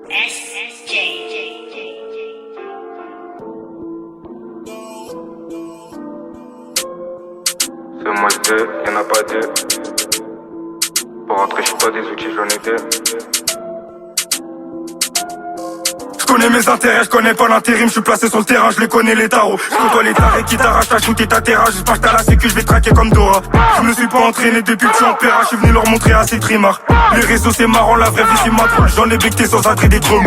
C'est moi deux, y'en a pas deux. Pour rentrer, j'suis pas des outils, j'en ai deux. J'connais mes intérêts, j'connais pas l'intérim, j'suis placé sur le terrain, j'les connais les tarots. J'contoi les tarés qui t'arrachent ta shoot et ta terrasse. J'espère que t'as la sécu, j'vais traquer comme Dora. Je me suis pas entraîné depuis que tu en paieras, j'suis venu leur montrer à ces trimards. Les réseaux c'est marrant, la vraie vie c'est ma drôle. J'en ai becté sans attrait des trous.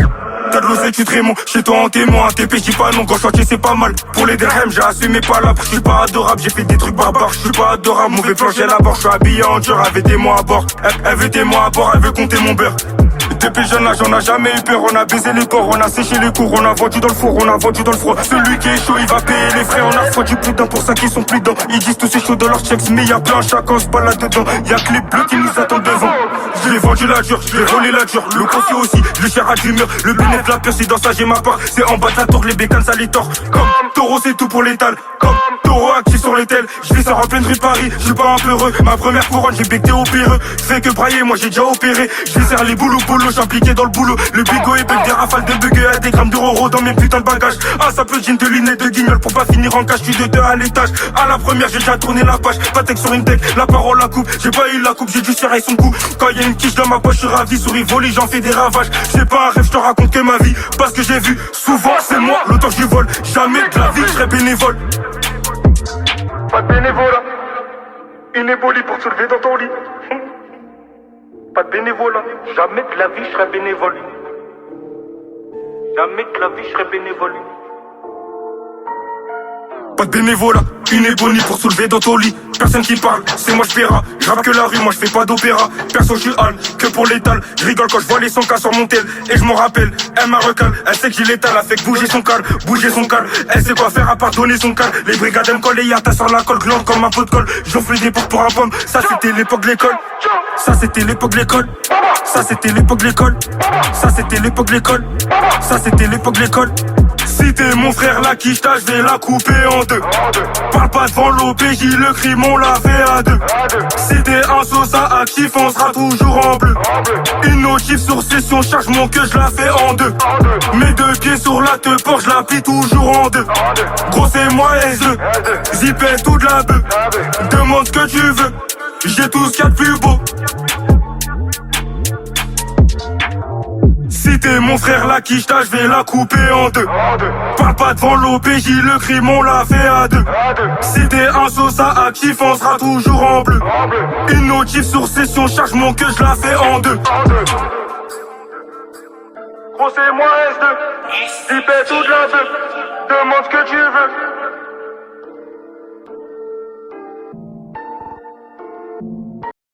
T'as de l'osé, tu trémons, chez toi en témoin, un TP, j'dis pas non, quand chantier c'est pas mal. Pour les derhams, j'ai assumé pas là, j'suis pas adorable, j'ai fait des trucs barbares, j'suis pas adorable, mauvais plancher là bord, j'suis habillé en dur, elle veut témoin à bord, elle veut témoin à bord, elle veut compter mon beurre. Depuis jeune là j'en ai jamais eu peur, on a baisé les ports, on a séché les cours, on a vendu dans le four, on a vendu dans le froid. Celui qui est chaud il va payer les frais, on a froid du putain pour ça qu'ils sont plus dedans. Ils disent tous c'est chaud dans leurs checks, mais y'a plein chacun se balade dedans. Y'a que les bleus qui nous attendent devant. Je l'ai vendu la dure, je l'ai volé la dure, le confie aussi, je l'ai cher à du mur. Le bénéfice de la peur c'est dans ça j'ai ma part, c'est en bas de la tour, les bécanes ça les tord. Comme taureau c'est tout pour l'étal, comme taureau actif sur les tels. Je vis ça en pleine rue de Paris, je suis pas un peu heureux. Ma première couronne j'ai becté au péreux, fait que brailler moi j'ai déjà opéré. Je serre les boulots boulot, j'impliqué dans le boulot. Le bigot et bec des rafales de bugueux à des grammes d'euros dans mes putains de bagages. Ah ça peut jean de lunettes de guignol pour pas finir en cash, je suis de deux à l'étage. À la première j'ai déjà tourné la page, pas texte sur une deck, la parole la coupe. J'ai pas eu la coupe, j'ai dû serrer son cou. Quand y'a une quiche dans ma poche, je suis ravi, souris volée, j'en fais des ravages. C'est pas un rêve, je te raconte que ma vie, parce que j'ai vu souvent c'est moi, l'autant que je vole. Jamais de la vie, je serai bénévole. Pas de bénévolat, une ébolie pour te soulever dans ton lit. Pas de bénévolat, jamais de la vie je serai bénévole. Jamais de la vie je serai bénévole. Pas de bénévolat, une ébonie pour soulever dans ton lit. Personne qui parle, c'est moi je verra. Je rappe que la rue, moi je fais pas d'opéra. Perso je suis hal, que pour l'étal. Je rigole quand je vois les 100K sur mon tel. Et je m'en rappelle, elle m'a recale. Elle sait que j'ai l'étal, elle fait que bouger son cal. Bouger son cal, elle sait quoi faire à part donner son cal. Les brigades me collent, y'a ta sur la colle, glande comme un pot de colle. J'offre des portes pour un pomme, ça c'était l'époque de l'école. Ça c'était l'époque de l'école. Ça c'était l'époque de l'école. Ça c'était l'époque de l'école. Ça c'était l'époque de l'école. Si t'es mon frère la quiche, je vais la couper en deux. Parle pas devant l'OPJ, le crime on l'a fait à deux. Si t'es un sosa actif, on sera toujours en bleu. Une notif sur session, charge mon que je la fais en deux. Mes deux pieds sur la te porte, je la plie toujours en deux. Gros c'est moi S2, zippé tout de la bœuf. Demande ce que tu veux, j'ai tout ce qu'il y a de plus beau. Si t'es mon frère la quiche, je vais la couper en deux. Parle pas devant l'OPJ, le crime on l'a fait à deux. Si t'es un sosa actif, on sera toujours en bleu. Une notif sur session, charge mon que je la fais en deux. Gros c'est moi S2, zippé tout de la bœuf. Demande ce que tu veux.